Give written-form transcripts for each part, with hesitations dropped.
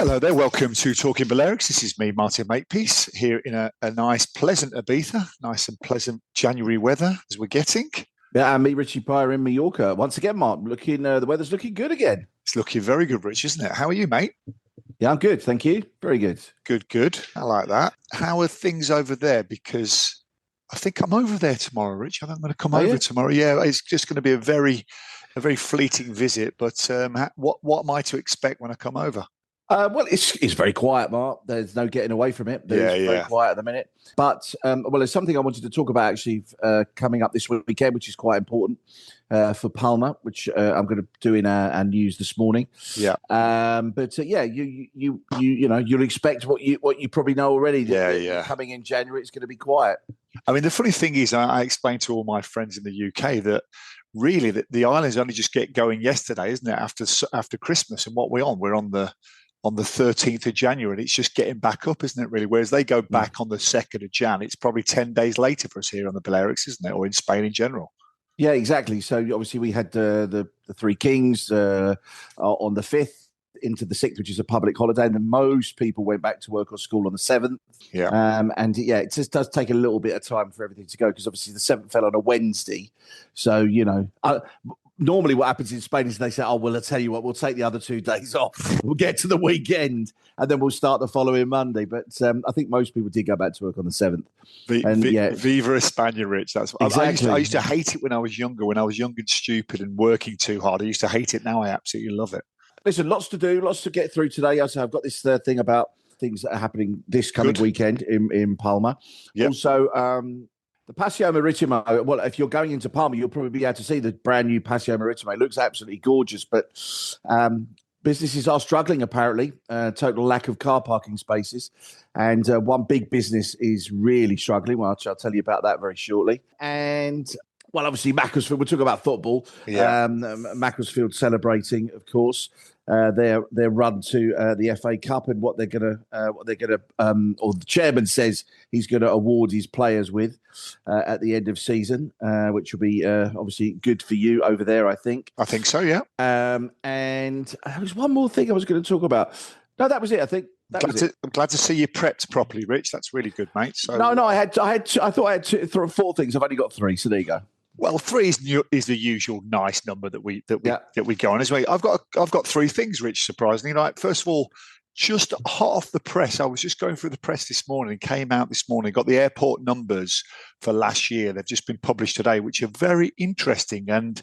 Hello there, welcome to Talking Balearics. This is me, Martin Makepeace, here in a nice, pleasant Ibiza, nice and pleasant January weather as we're getting. Yeah, and me, Richie Pryor in Mallorca. Once again, Mark, the weather's looking good again. It's looking very good, Rich, isn't it? How are you, mate? Yeah, I'm good, thank you. Very good. Good. I like that. How are things over there? Because I think I'm over there tomorrow, Rich. I think I'm going to come over tomorrow. Yeah, it's just going to be a very fleeting visit. But what am I to expect when I come over? Well, it's very quiet, Mark. There's no getting away from it. It's very quiet at the minute. But, there's something I wanted to talk about actually coming up this weekend, which is quite important for Palma, which I'm going to do in our news this morning. Yeah. You'll expect what you probably know already. Yeah. Coming in January, it's going to be quiet. I mean, the funny thing is, I explained to all my friends in the UK that really the islands only just get going yesterday, isn't it? After Christmas, and what we're on the 13th of January, and it's just getting back up, isn't it, really? Whereas they go back on the 2nd of Jan, it's probably 10 days later for us here on the Balearics, isn't it? Or in Spain in general. Yeah, exactly. So obviously we had the Three Kings on the 5th into the 6th, which is a public holiday, and then most people went back to work or school on the 7th. Yeah. It just does take a little bit of time for everything to go, because obviously the 7th fell on a Wednesday. So, normally what happens in Spain is they say, oh, well, I'll tell you what, we'll take the other 2 days off. We'll get to the weekend and then we'll start the following Monday. But I think most people did go back to work on the 7th. Viva España, Rich. That's exactly. I used to hate it when I was younger and stupid and working too hard. I used to hate it. Now I absolutely love it. Listen, lots to do, lots to get through today. Also, I've got this thing about things that are happening this coming weekend in Palma. Yep. Also, the Paseo Maritimo, well, if you're going into Palma, you'll probably be able to see the brand new Paseo Maritimo. It looks absolutely gorgeous, but businesses are struggling, apparently. Total lack of car parking spaces. And one big business is really struggling. Well, I'll tell you about that very shortly. And, well, obviously, Macclesfield, we'll talk about football. Yeah. Macclesfield celebrating, of course, their run to the FA Cup and what they're gonna or the chairman says he's going to award his players with at the end of season, which will be obviously good for you over there, I think. I think so, yeah. And there was one more thing I was going to talk about. No, that was it. I think. I'm glad to see you prepped properly, Rich. That's really good, mate. So no, I thought I had 4 things. I've only got 3, so there you go. Well, 3 is the usual nice number that we go on. Anyway, I've got 3 things, Rich. Surprisingly, like first of all, just hot off the press, I was just going through the press this morning. Came out this morning, got the airport numbers for last year. They've just been published today, which are very interesting and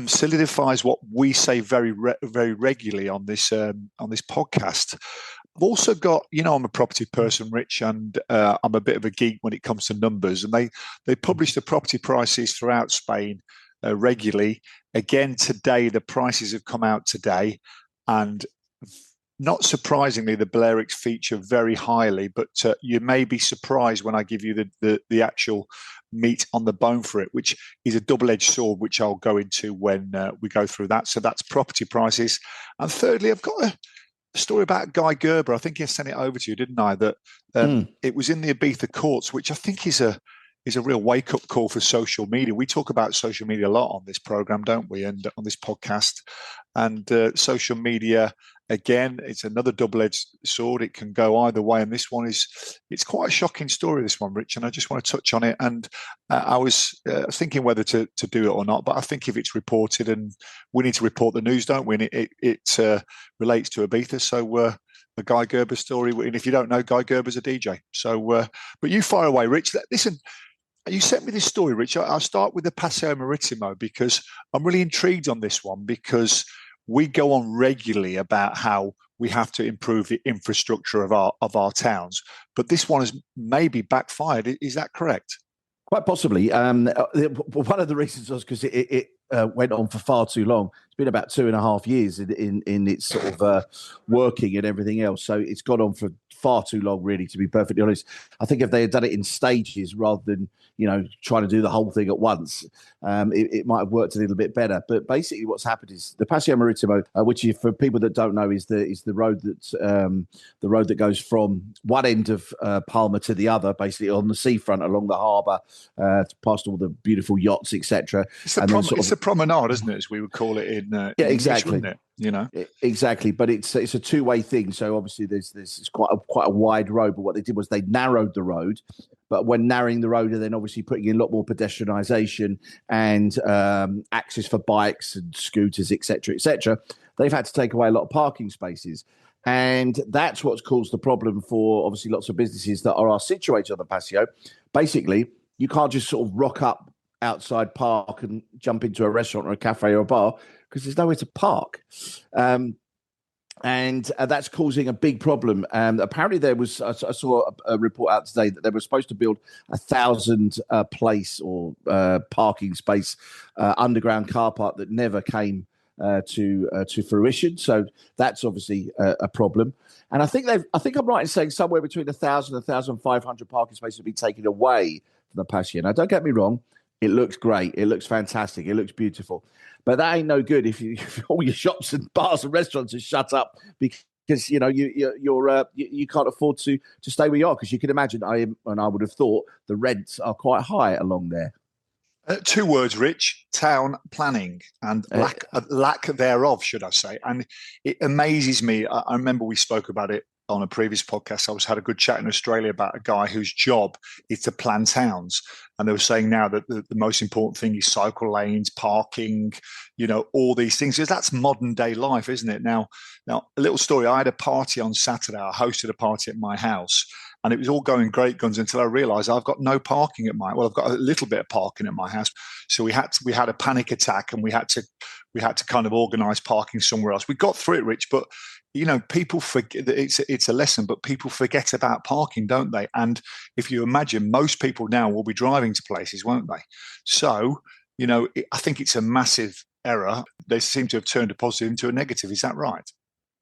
solidifies what we say very regularly on this podcast. I've also got, I'm a property person, Rich, and I'm a bit of a geek when it comes to numbers. And they publish the property prices throughout Spain regularly. Again, today, the prices have come out today. And not surprisingly, the Balearics feature very highly. But you may be surprised when I give you the actual meat on the bone for it, which is a double-edged sword, which I'll go into when we go through that. So that's property prices. And thirdly, I've got a story about Guy Gerber. I think I sent it over to you, didn't I? That it was in the Ibiza courts, which I think is a real wake-up call for social media. We talk about social media a lot on this program, don't we? And on this podcast. And social media, again, it's another double-edged sword. It can go either way. And it's quite a shocking story, this one, Rich. And I just want to touch on it. And I was thinking whether to do it or not. But I think if it's reported, and we need to report the news, don't we? And it relates to Ibiza. So the Guy Gerber story. And if you don't know, Guy Gerber's a DJ. So, but you fire away, Rich. Listen, you sent me this story, Rich. I'll start with the Paseo Maritimo because I'm really intrigued on this one, because we go on regularly about how we have to improve the infrastructure of our towns, but this one has maybe backfired. Is that correct? Quite possibly. One of the reasons was because it went on for far too long. It's been about 2.5 years in its sort of working and everything else. So it's gone on for far too long, really, to be perfectly honest. I think if they had done it in stages rather than, trying to do the whole thing at once, it might have worked a little bit better. But basically what's happened is the Paseo Maritimo, which for people that don't know is the road that goes from one end of Palma to the other, basically on the seafront along the harbour, past all the beautiful yachts, etc. It's the promenade, isn't it, as we would call it in exactly. English, wouldn't it? Exactly, but it's a two-way thing. So obviously, there's quite a wide road. But what they did was they narrowed the road. But when narrowing the road, and then obviously putting in a lot more pedestrianisation and access for bikes and scooters, etc., they've had to take away a lot of parking spaces. And that's what's caused the problem for obviously lots of businesses that are situated on the Paseo. Basically, you can't just sort of rock up outside park and jump into a restaurant or a cafe or a bar because there's nowhere to park. And that's causing a big problem. Apparently, I saw a report out today that they were supposed to build 1,000 place or parking space underground car park that never came to fruition. So that's obviously a problem. And I think I'm right in saying somewhere between 1,000 and 1,500 parking spaces have been taken away from the Paseo. Now, don't get me wrong. It looks great. It looks fantastic. It looks beautiful. But that ain't no good if all your shops and bars and restaurants are shut up because you can't afford to stay where you are. Because you can imagine, I would have thought the rents are quite high along there. 2 words, Rich: town planning and lack thereof, should I say? And it amazes me. I remember we spoke about it on a previous podcast. I had a good chat in Australia about a guy whose job is to plan towns, and they were saying now that the most important thing is cycle lanes, parking, all these things. Because that's modern day life, isn't it? Now, a little story. I had a party on Saturday. I hosted a party at my house, and it was all going great guns until I realised I've got no parking at I've got a little bit of parking at my house. So we had a panic attack, and we had to kind of organise parking somewhere else. We got through it, Rich, but people forget that it's a lesson, but people forget about parking, don't they? And if you imagine, most people now will be driving to places, won't they? So, I think it's a massive error. They seem to have turned a positive into a negative. Is that right?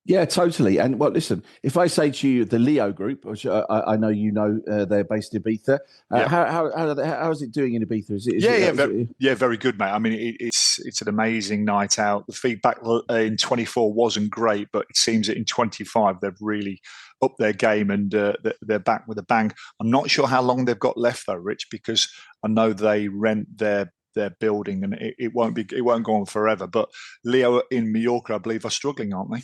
Yeah, totally. And well, listen, if I say to you the Leo Group, which I know they're based in Ibiza, how is it doing in Ibiza? Very good, mate. I mean, it's an amazing night out. The feedback in 24 wasn't great, but it seems that in 25 they've really upped their game and they're back with a bang. I'm not sure how long they've got left though, Rich, because I know they rent their building and it won't go on forever. But Leo in Mallorca, I believe, are struggling, aren't they?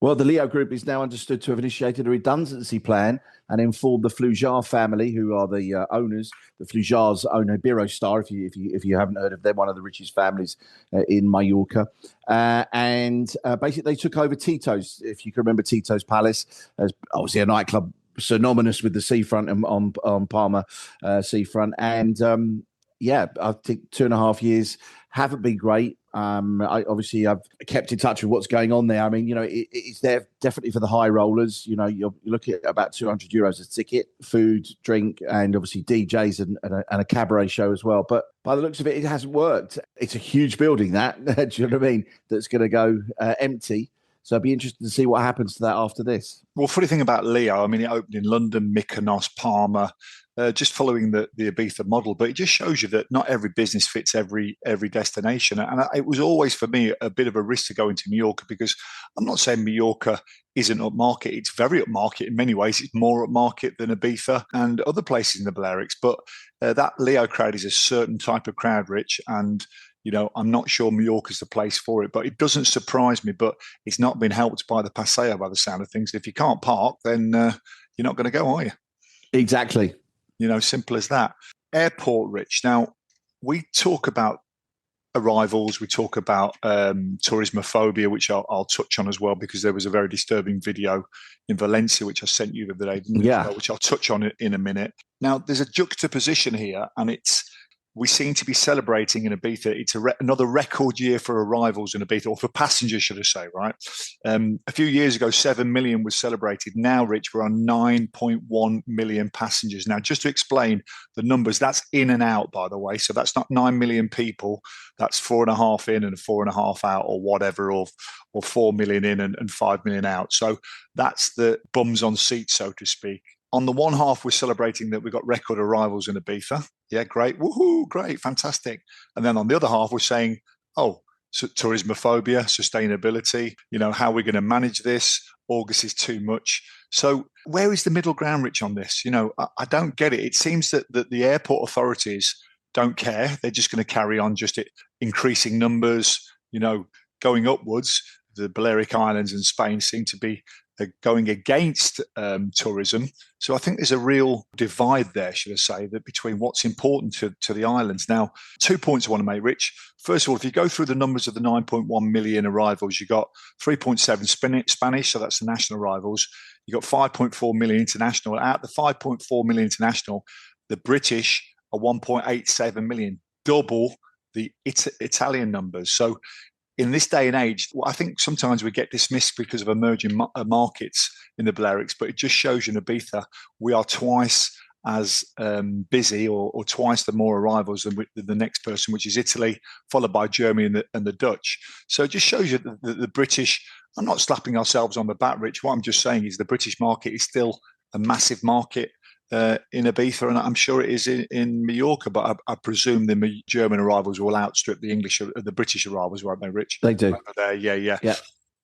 Well, the Leo Group is now understood to have initiated a redundancy plan and informed the Flujar family, who are the owners. The Flujars own Iberostar, if you haven't heard of them, one of the richest families in Mallorca. And basically, they took over Tito's. If you can remember Tito's Palace, as obviously a nightclub synonymous with the seafront on Palma seafront. And I think 2.5 years haven't been great. I've kept in touch with what's going on there. I mean, it's there definitely for the high rollers. You're looking at about €200 a ticket, food, drink, and obviously DJs and a cabaret show as well. But by the looks of it, it hasn't worked. It's a huge building, that. Do you know what I mean? That's going to go empty. So I'd be interested to see what happens to that after this. Well, funny thing about Leo, I mean, it opened in London, Mykonos, Palma, just following the Ibiza model. But it just shows you that not every business fits every destination. And it was always, for me, a bit of a risk to go into Mallorca, because I'm not saying Mallorca isn't upmarket. It's very upmarket in many ways. It's more upmarket than Ibiza and other places in the Balearics. But that Leo crowd is a certain type of crowd, Rich. And I'm not sure Mallorca's the place for it, but it doesn't surprise me. But it's not been helped by the Paseo, by the sound of things. If you can't park, then you're not going to go, are you? Exactly. Simple as that. Airport, Rich. Now, we talk about arrivals. We talk about tourismophobia, which I'll touch on as well, because there was a very disturbing video in Valencia, which I sent you the other day, which I'll touch on in a minute. Now, there's a juxtaposition here, and we seem to be celebrating in Ibiza. It's another record year for arrivals in Ibiza, or for passengers, should I say, right? A few years ago, 7 million was celebrated. Now, Rich, we're on 9.1 million passengers. Now, just to explain the numbers, that's in and out, by the way. So that's not 9 million people. That's 4.5 in and 4.5 out, or whatever, or 4 million in and 5 million out. So that's the bums on seats, so to speak. On the one half, we're celebrating that we've got record arrivals in Ibiza. Yeah, great. Woohoo, great, fantastic. And then on the other half, we're saying, tourismophobia, sustainability, how are we going to manage this? August is too much. So where is the middle ground, Rich, on this? I don't get it. It seems that the airport authorities don't care. They're just going to carry on just increasing numbers, going upwards. The Balearic Islands and Spain seem to be going against tourism. So I think there's a real divide there, should I say, that between what's important to the islands. Now, 2 points I want to make, Rich. First of all, if you go through the numbers of the 9.1 million arrivals, you got 3.7 Spanish, so that's the national arrivals. You got 5.4 million international. Out of the 5.4 million international, the British are 1.87 million, double the Italian numbers. So in this day and age, I think sometimes we get dismissed because of emerging markets in the Balearics, but it just shows you in Ibiza, we are twice as busy or twice the more arrivals than the next person, which is Italy, followed by Germany and the Dutch. So it just shows you that the British, I'm not slapping ourselves on the back, Rich. What I'm just saying is the British market is still a massive market in Ibiza, and I'm sure it is in Mallorca, but I presume the German arrivals will outstrip the British arrivals, won't they, Rich? They do. Yeah.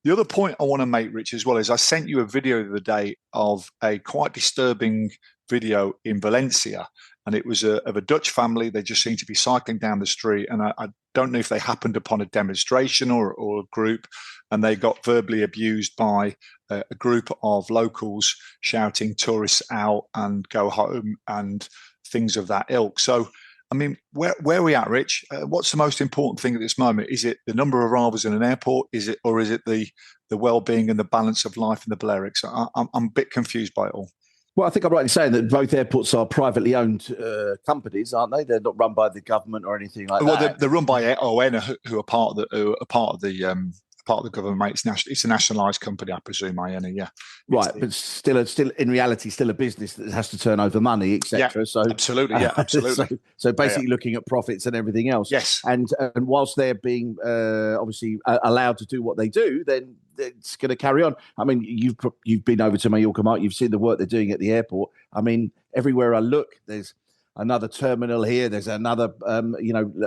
The other point I want to make, Rich, as well, is I sent you a video the other day of a quite disturbing video in Valencia, and it was of a Dutch family. They just seemed to be cycling down the street, and I don't know if they happened upon a demonstration or a group, and they got verbally abused by a group of locals shouting tourists out and go home and things of that ilk. So, I mean, where are we at, Rich? What's the most important thing at this moment? Is it the number of arrivals in an airport? Is it the well-being and the balance of life in the Balearics? I'm a bit confused by it all. Well, I think I'm right in saying that both airports are privately owned companies, aren't they? They're not run by the government or anything like that. Well, they're run by ON, who are part of the government, mate. It's a nationalised company, I presume. IENA, yeah. Right, but still in reality, still a business that has to turn over money, etc. Yeah, so absolutely. So basically, looking at profits and everything else. Yes. And whilst they're being obviously allowed to do what they do, then it's going to carry on. I mean, you've been over to Mallorca, Mark. You've seen the work they're doing at the airport. I mean, everywhere I look, there's another terminal here. There's another,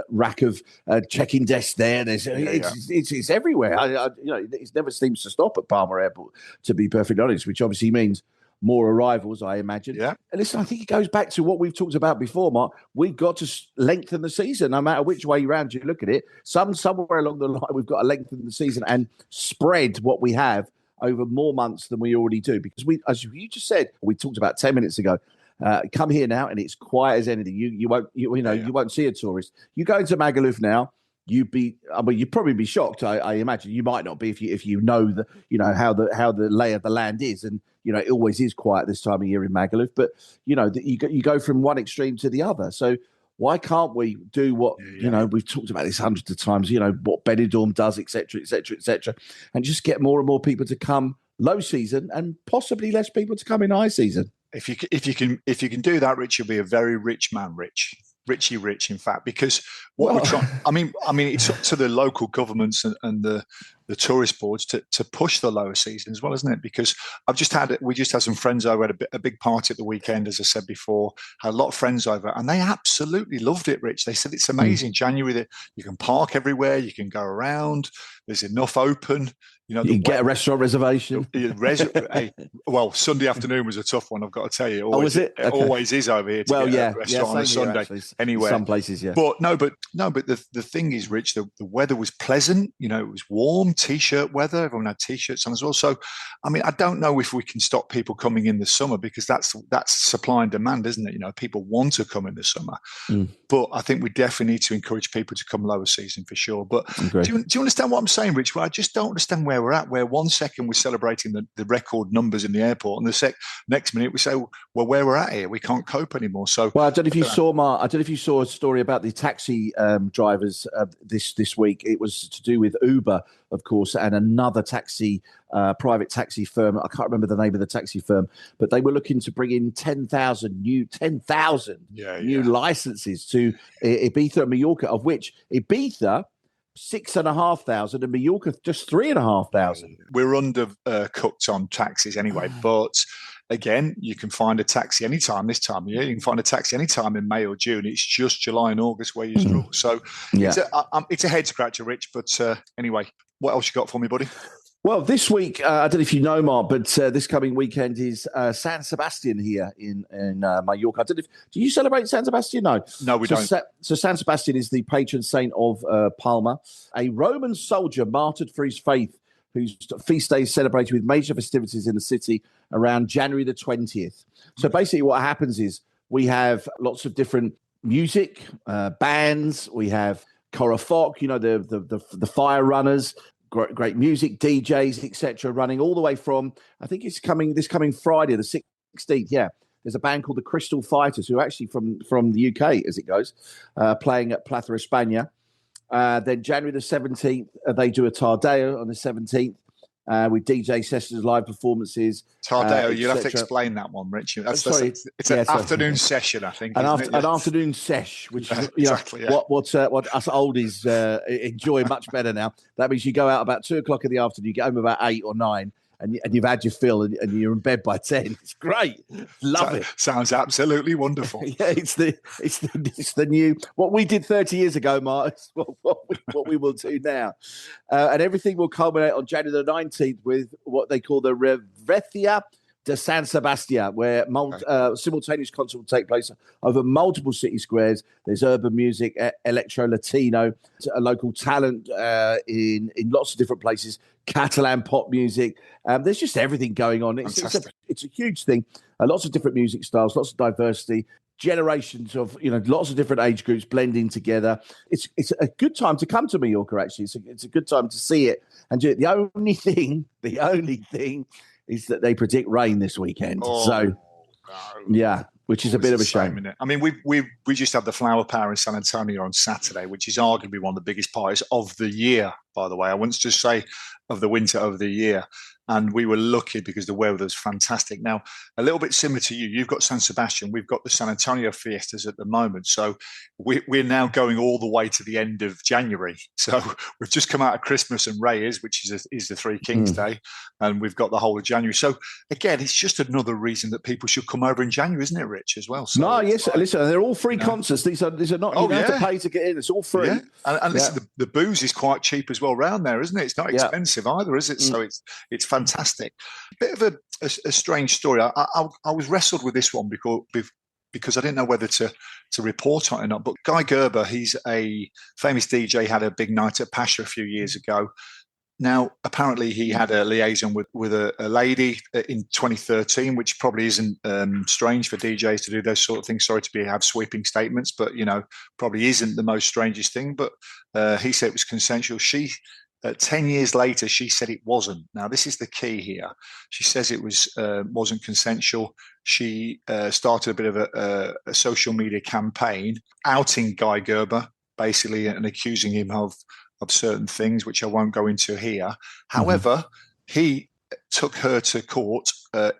rack of check-in desks there. It's everywhere. It never seems to stop at Palma Airport, to be perfectly honest. Which obviously means more arrivals, I imagine. Yeah. And listen, I think it goes back to what we've talked about before, Mark. We've got to lengthen the season, no matter which way around you look at it. Somewhere along the line, we've got to lengthen the season and spread what we have over more months than we already do. Because as you just said, we talked about 10 minutes ago. Come here now, and it's quiet as anything. You won't see a tourist. You go into Magaluf now, you'd probably be shocked. I imagine you might not be if you know how the lay of the land is, and it always is quiet this time of year in Magaluf. But you go from one extreme to the other. So why can't we do what we've talked about this hundreds of times? What Benidorm does, etc., and just get more and more people to come low season, and possibly less people to come in high season. If you can do that, Rich, you'll be a very rich man, Richie rich, in fact, because what we're trying. I mean, it's up to the local governments and the tourist boards to push the lower season as well, isn't it? Because we just had some friends over at a big party at the weekend, as I said before. Had a lot of friends over, and they absolutely loved it, Rich. They said it's amazing. January, that you can park everywhere, you can go around. There's enough open. You can get a restaurant reservation. Well, Sunday afternoon was a tough one, I've got to tell you. Was it? It always is over here to get a restaurant on a Sunday. Anywhere. Some places, yeah. But the thing is, Rich, the weather was pleasant. It was warm, T-shirt weather. Everyone had T-shirts on as well. So, I mean, I don't know if we can stop people coming in the summer, because that's supply and demand, isn't it? People want to come in the summer. But I think we definitely need to encourage people to come lower season for sure. But do you understand what I'm saying, Rich? Well, I just don't understand where we're at, where 1 second we're celebrating the record numbers in the airport, and the next minute we say, well, where we're at here, we can't cope anymore. So, well, I don't know if you saw, Mark. I don't know if you saw a story about the taxi drivers this week. It was to do with Uber, of course, and another private taxi firm. I can't remember the name of the taxi firm, but they were looking to bring in 10,000 new licenses to Ibiza and Mallorca, of which Ibiza 6,500 and Mallorca just 3,500. We're undercooked on taxis anyway, but again, you can find a taxi anytime this time of year. You can find a taxi anytime in May or June. It's just July and August where you struggle. So it's a head scratcher, Rich. But anyway, what else you got for me, buddy? Well, this week, I don't know if you know, Mark, but this coming weekend is San Sebastian here in Mallorca. I don't know do you celebrate San Sebastian? No. No, we don't. So San Sebastian is the patron saint of Palma, a Roman soldier martyred for his faith, whose feast day is celebrated with major festivities in the city around January the 20th. So basically what happens is we have lots of different music, bands. We have Corofoc, the fire runners, great music, DJs, etc., running all the way from, I think it's this coming Friday, the 16th. Yeah, there's a band called the Crystal Fighters, who are actually from the UK, as it goes, playing at Plaza España. Then January the 17th, they do a Tardeo on the 17th. With DJ sessions, live performances. Tardeo, you'll have to explain that one, Rich. It's an afternoon session, I think. An afternoon sesh, which is exactly, what us oldies enjoy much better now. That means you go out about 2:00 in the afternoon, you get home about 8 or 9. And you've had your fill, and you're in bed by 10. It's great, love it. Sounds absolutely wonderful. Yeah, it's the new what we did 30 years ago, Mark. What we will do now, and everything will culminate on January the 19th with what they call the Revetia de San Sebastián, where simultaneous concert will take place over multiple city squares. There's urban music, electro, Latino, a local talent in lots of different places, Catalan pop music. There's just everything going on. It's a huge thing. Lots of different music styles, lots of diversity, generations of lots of different age groups blending together. It's a good time to come to Mallorca. Actually, it's a good time to see it and do it. The only thing is that they predict rain this weekend. Yeah, which is a bit of a shame. Isn't it? I mean, we just had the Flower Power in San Antonio on Saturday, which is arguably one of the biggest parties of the year, by the way. I wouldn't just say of the winter, of the year. And we were lucky because the weather was fantastic. Now, a little bit similar to you, you've got San Sebastian, we've got the San Antonio fiestas at the moment. So we're now going all the way to the end of January. So we've just come out of Christmas and Reyes, which is the Three Kings Day, and we've got the whole of January. So again, it's just another reason that people should come over in January, isn't it, Rich, as well? So listen, they're all free concerts. These are not, you don't have to pay to get in. It's all free. Yeah. And listen, the booze is quite cheap as well around there, isn't it? It's not expensive either, is it? So it's fantastic. Bit of a strange story. I was wrestled with this one because I didn't know whether to report on it or not. But Guy Gerber, he's a famous DJ, had a big night at Pasha a few years ago. Now, apparently he had a liaison with a lady in 2013, which probably isn't strange for DJs to do those sort of things. Sorry to have sweeping statements, but, probably isn't the most strangest thing. But he said it was consensual. 10 years later, she said it wasn't. Now, this is the key here. She says it wasn't consensual. She started a bit of a social media campaign outing Guy Gerber, basically, and accusing him of certain things, which I won't go into here. However, he took her to court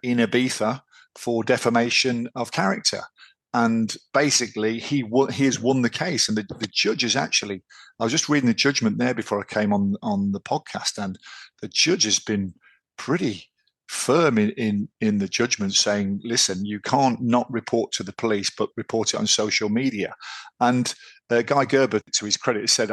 in Ibiza for defamation of character. And basically, he has won the case. And the judges actually, I was just reading the judgment there before I came on the podcast, and the judge has been pretty firm in the judgment, saying, listen, you can't not report to the police, but report it on social media. And Guy Gerber, to his credit, said,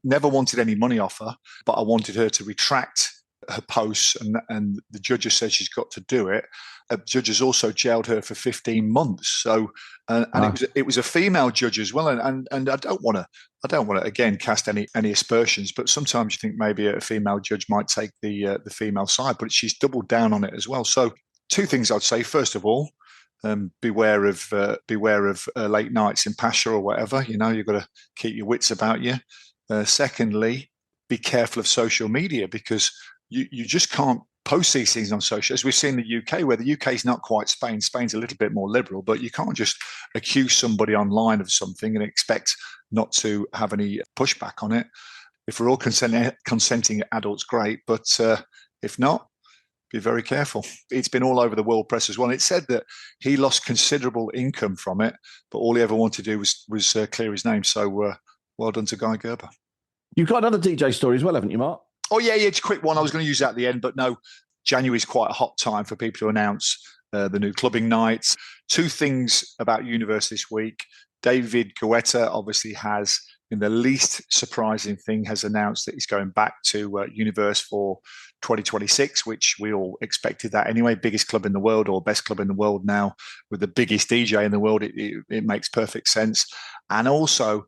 never wanted any money off her, but I wanted her to retract her posts, and the judge has said she's got to do it. The judge has also jailed her for 15 months. So, it was a female judge as well. And I don't want to again cast any aspersions, but sometimes you think maybe a female judge might take the female side, but she's doubled down on it as well. So, two things I'd say. First of all, beware of late nights in Pasha or whatever. You've got to keep your wits about you. Secondly, be careful of social media, because you just can't post these things on social, as we've seen in the UK, where the UK is not quite Spain. Spain's a little bit more liberal, but you can't just accuse somebody online of something and expect not to have any pushback on it. If we're all consenting adults, great, but if not, be very careful. It's been all over the world press as well. And it said that he lost considerable income from it, but all he ever wanted to do was clear his name. So well done to Guy Gerber. You've got another DJ story as well, haven't you, Mark? Oh, yeah, it's a quick one. I was going to use that at the end, but no, January is quite a hot time for people to announce the new clubbing nights. Two things about Universe this week. David Guetta obviously has the least surprising thing, has announced that he's going back to Universe for 2026, which we all expected that anyway. Biggest club in the world, or best club in the world now, with the biggest DJ in the world. It makes perfect sense. And also,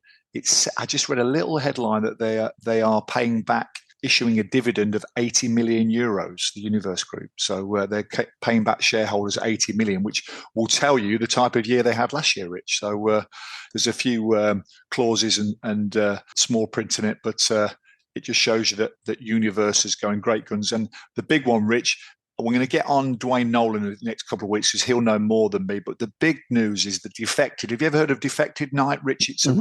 I just read a little headline that they are paying back, issuing a dividend of 80 million euros, the Universe Group. So they're paying back shareholders 80 million, which will tell you the type of year they had last year, Rich. So there's a few clauses and small print in it, but it just shows you that Universe is going great guns. And the big one, Rich, we're going to get on Dwayne Nolan in the next couple of weeks because he'll know more than me. But the big news is the Defected. Have you ever heard of Defected Night, Rich? It's a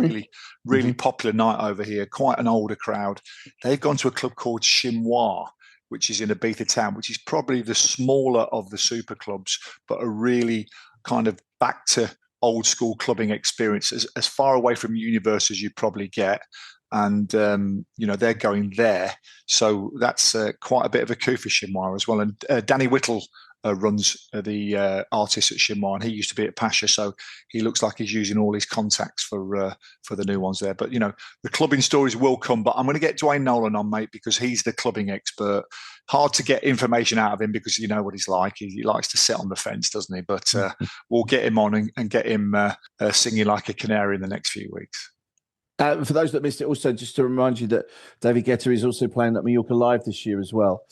really popular night over here, quite an older crowd. They've gone to a club called Chimois, which is in Ibiza town, which is probably the smaller of the super clubs, but a really kind of back to old school clubbing experience, as far away from Universe as you probably get. And, they're going there. So that's quite a bit of a coup for Chimois as well. And Danny Whittle runs the artist at Chimois, and he used to be at Pasha. So he looks like he's using all his contacts for the new ones there. But, the clubbing stories will come. But I'm going to get Dwayne Nolan on, mate, because he's the clubbing expert. Hard to get information out of him because you know what he's like. He likes to sit on the fence, doesn't he? But we'll get him on and get him singing like a canary in the next few weeks. For those that missed it, also just to remind you that David Guetta is also playing at Mallorca Live this year as well.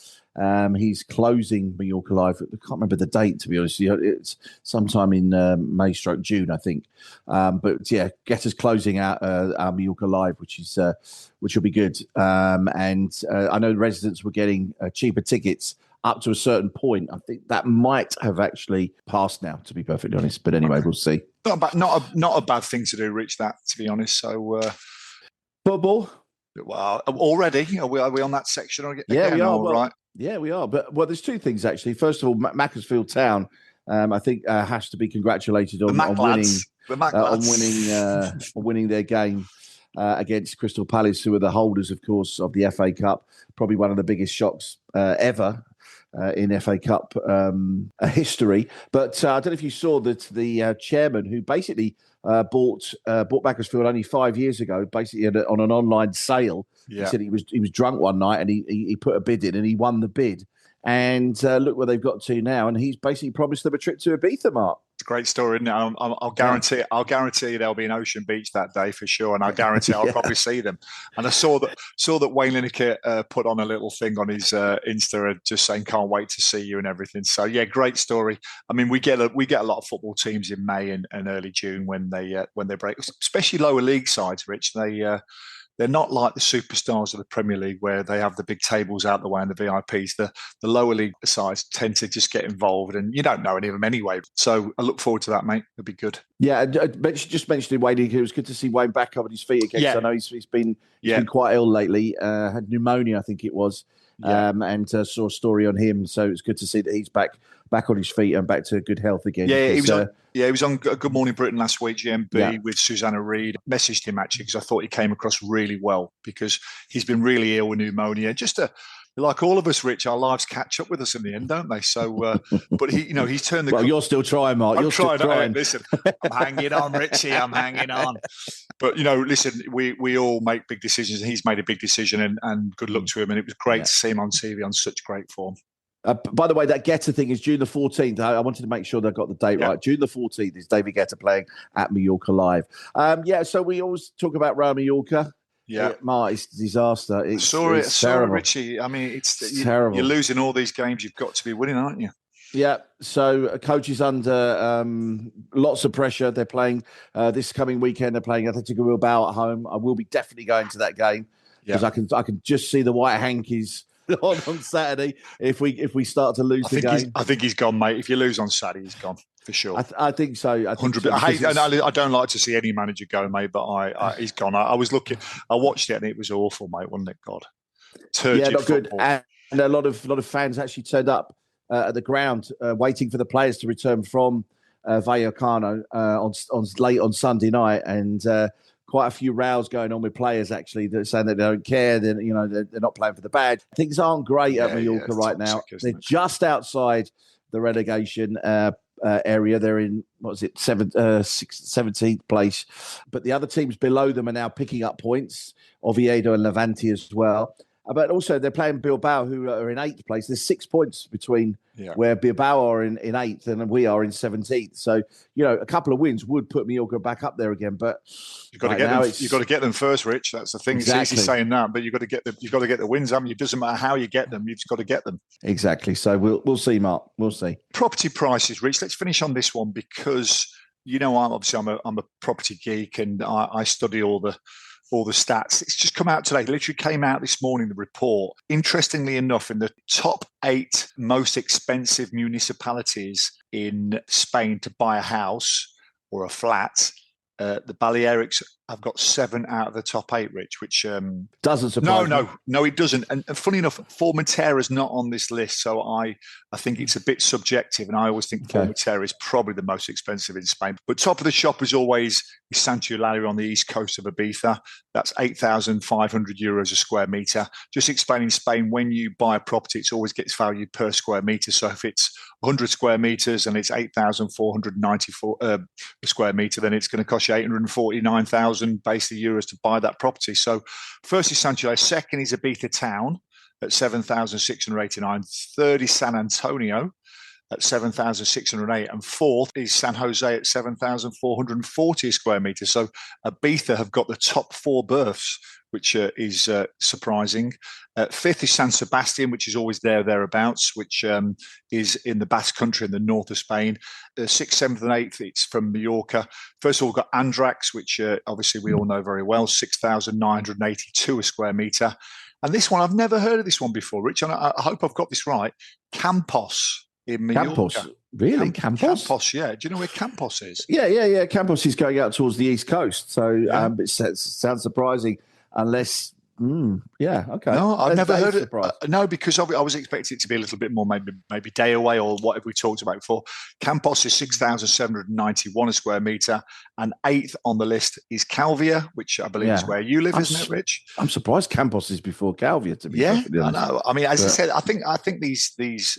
He's closing Mallorca Live. I can't remember the date, to be honest. It's sometime in May/June, I think. But yeah, Guetta's closing out our Mallorca Live, which will be good. And I know the residents were getting cheaper tickets up to a certain point. I think that might have actually passed now, to be perfectly honest. But anyway, We'll see. Not a bad thing to do, Rich, that, to be honest. So football. Well, already are we on that section? Yeah, we are. Well, right. Yeah, we are. But there's two things actually. First of all, Macclesfield Town, I think, has to be congratulated on winning their game against Crystal Palace, who are the holders, of course, of the FA Cup. Probably one of the biggest shocks ever in FA Cup history. But I don't know if you saw that the chairman, who basically bought Macclesfield only 5 years ago, basically on an online sale. Yeah. He said he was drunk one night and he put a bid in and he won the bid. And look where they've got to now. And he's basically promised them a trip to Ibiza, Mark. It's a great story, isn't it? I'll guarantee there'll be an Ocean Beach that day for sure, and I guarantee I'll probably see them. And I saw that Wayne Lineker put on a little thing on his Insta, just saying "Can't wait to see you" and everything. So yeah, great story. I mean, we get a lot of football teams in May and early June when they break, especially lower league sides. Rich, they're not like the superstars of the Premier League where they have the big tables out the way and the VIPs. The lower league sides tend to just get involved, and you don't know any of them anyway. So I look forward to that, mate. It'll be good. Yeah, just mentioning Wayne, it was good to see Wayne back up on his feet again. Yeah. I know he's been quite ill lately. Had pneumonia, I think it was. Yeah. And saw a story on him. So it's good to see that he's back on his feet and back to good health again. Yeah, he was on Good Morning Britain last week, GMB, with Susanna Reid. Messaged him actually because I thought he came across really well because he's been really ill with pneumonia. Like all of us, Rich, our lives catch up with us in the end, don't they? So, but he's turned the. Well, you're still trying, Mark. You're still trying. Listen, I'm hanging on, Richie. I'm hanging on. But listen, we all make big decisions, and he's made a big decision, and good luck to him. And it was great to see him on TV on such great form. By the way, that Guetta thing is June the 14th. I wanted to make sure they got the date right. June the 14th is David Guetta playing at Mallorca Live. So we always talk about Real Mallorca. Yeah, Mark, it's a disaster. Sorry, Richie. I mean, it's terrible. You're losing all these games. You've got to be winning, aren't you? Yeah. So a coach is under lots of pressure. They're playing this coming weekend. They're playing Atletico Bilbao at home. I will be definitely going to that game because I can just see the white hankies on Saturday if we start to lose the game. I think he's gone, mate. If you lose on Saturday, he's gone. For sure, I think so. 100%. I don't like to see any manager go, mate, but he's gone. I was looking, I watched it, and it was awful, mate, wasn't it? God, turgid not football. Good. And a lot of fans actually turned up at the ground, waiting for the players to return from Vallecano on late on Sunday night, and quite a few rows going on with players actually that saying that they don't care. They're not playing for the badge. Things aren't great at Mallorca right now. They're just outside the relegation. area. They're in, 17th place. But the other teams below them are now picking up points, Oviedo and Levante as well. But also they're playing Bilbao, who are in 8th place. There's 6 points between where Bilbao are in 8th and we are in 17th. So, a couple of wins would put Mallorca back up there again. But you've got to get them. You've got to get them first, Rich. That's the thing. Exactly. It's easy saying that, but you've got to get the wins. I mean, it doesn't matter how you get them. You've just got to get them. Exactly. So we'll see, Mark. We'll see. Property prices, Rich. Let's finish on this one because I'm a property geek and I study all the stats. It's just come out today. Literally came out this morning, the report. Interestingly enough, in the top 8 most expensive municipalities in Spain to buy a house or a flat, the Balearics have got 7 out of the top 8, Rich, which doesn't surprise me. No, it doesn't. And funny enough, Formentera's not on this list, so I think it's a bit subjective, and I always think Formentera is probably the most expensive in Spain. But top of the shop is always Santa Eulalia on the east coast of Ibiza. That's 8,500 euros a square metre. Just explaining Spain, when you buy a property, it always gets valued per square metre. So if it's 100 square metres and it's 8,494 a square metre, then it's going to cost you 849,000 basically euros to buy that property. So first is Santa Eulalia, second is Ibiza town at 7,689, third is San Antonio at 7,608, and fourth is San Jose at 7,440 a square metre. So Ibiza have got the top 4 berths, which is surprising. Fifth is San Sebastián, which is always thereabouts, which is in the Basque Country in the north of Spain. 6th, 7th, and 8th, it's from Mallorca. First of all, we've got Andrax, which obviously we all know very well, 6,982 a square metre. And this one, I've never heard of this one before, Rich, and I hope I've got this right. Campos in Mallorca. Campos? Really? Campos? Campos, yeah. Do you know where Campos is? Yeah. Campos is going out towards the east coast. So it sounds surprising unless... okay. No, I've never heard it. No, because I was expecting it to be a little bit more, maybe day away or whatever we talked about before. Campos is 6,791 a square metre, and 8th on the list is Calvia, which I believe is where you live, isn't it, Rich? I'm surprised Campos is before Calvia, to be honest. I know. I mean, as I said, I think these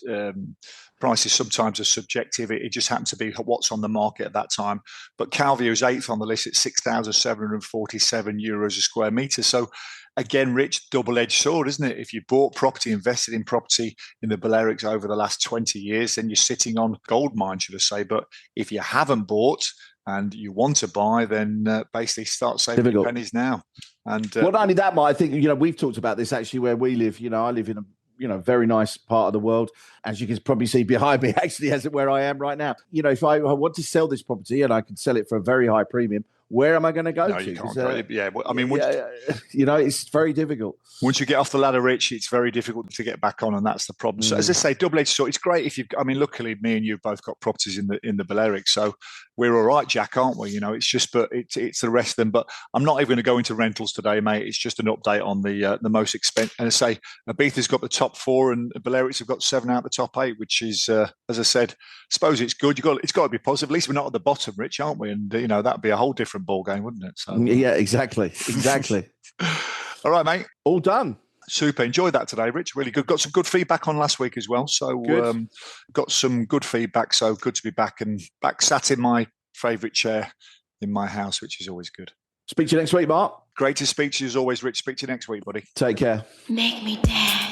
prices sometimes are subjective. It just happens to be what's on the market at that time. But Calvia is 8th on the list at 6,747 euros a square metre. So again, Rich, double-edged sword, isn't it? If you bought property, invested in property in the Balearics over the last 20 years, then you're sitting on gold mine, should I say. But if you haven't bought and you want to buy, then basically start saving your pennies now. And not only that, Mike, I think, we've talked about this actually where we live. I live in a very nice part of the world, as you can probably see behind me, actually, as where I am right now. If I want to sell this property and I can sell it for a very high premium, where am I going to go to? You can't go. Yeah, I mean, it's very difficult. Once you get off the ladder, Rich, it's very difficult to get back on, and that's the problem. So, as I say, double-edged sword. It's great if luckily, me and you both got properties in the Balearics, so we're all right, Jack, aren't we? It's just, but it's the rest of them. But I'm not even going to go into rentals today, mate. It's just an update on the most expensive. And I say Ibiza's got the top 4, and the Balearics have got 7 out of the top 8, which is, as I said, I suppose it's good. It's got to be positive. At least we're not at the bottom, Rich, aren't we? And that'd be a whole different ball game, wouldn't it? So yeah, exactly. All right, mate. All done. Super. Enjoyed that today, Rich. Really good. Got some good feedback on last week as well. So got some good feedback. So good to be back sat in my favourite chair in my house, which is always good. Speak to you next week, Mark. Great to speak to you as always, Rich. Speak to you next week, buddy. Take care. Make me dance.